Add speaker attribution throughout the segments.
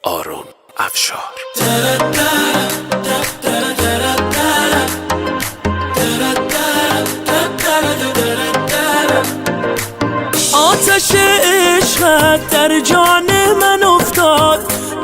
Speaker 1: آرون افشار.
Speaker 2: آتش عشقت در جان من افتاد،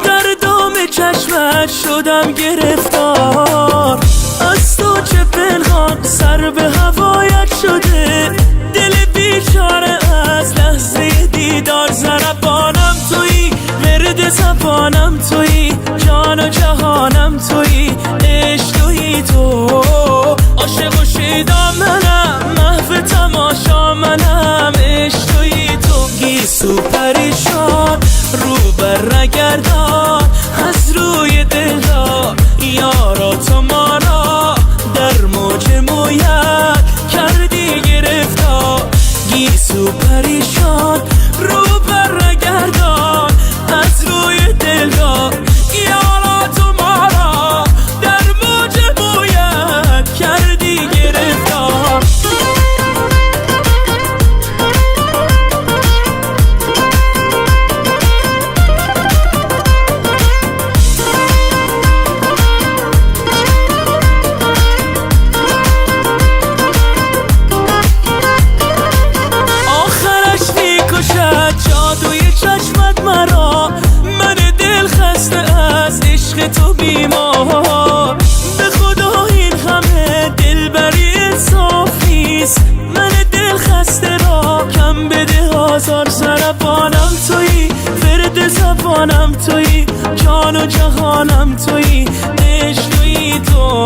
Speaker 2: در دام چشمت شدم گرفتار. از تو چه پنهان سر به هوایت شده، دل بیچاره از لحظه دیدار. ضربانم تویی، ورد زبانم تویی، جان و جهانم تویی، عشق تویی تو. عاشق و شیدا منم، محو تماشا منم، عشق تویی تو. گیسو پریشان رو بر نگردان، از روی دلدار یارا تو ما را در موج مویت کردی گرفتار. گیسو پریشان رو بر نگردان، از روی دلدار یارا تو ما را در موج مویت کردی گرفتار. جادوی چشمت مرا، من دل خسته از عشق تو بیمار. به خدا این همه دلبری انصافیست، من دل خسته را کم بده آزار. ضربانم تویی، ورد زبانم تویی، جان و جهانم تویی، عشق تویی تو.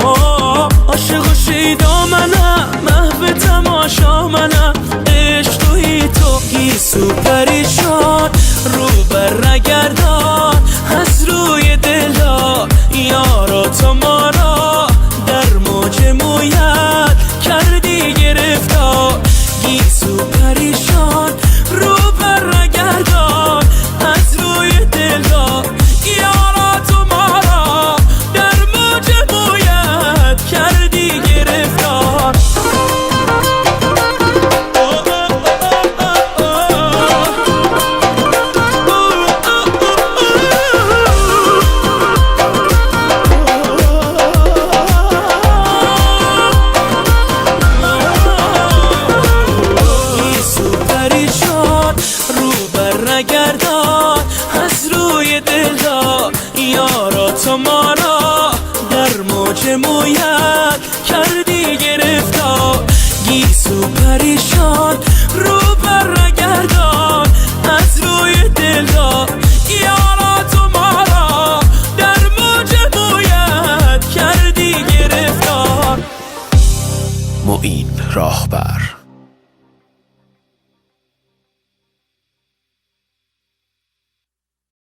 Speaker 2: عاشق و شیدا منم، محو تماشا منم، عشق تویی تو. گیسو پریشان رو بر نگردان، از روی دلدار یارا تو ما را در موج مویت کردی گرفتار. گیسو پریشان رو بر نگردان، از روی دلدار یارا تو ما را در موج مویت کردی گرفتار. نگردان، از روی دلدار یارا تو ما را در موج مویت کردی گرفتار. گیسو پریشان رو بر نگردان، از روی دلدار یارا تو ما را در موج مویت کردی گرفتار.
Speaker 1: معین راهبر.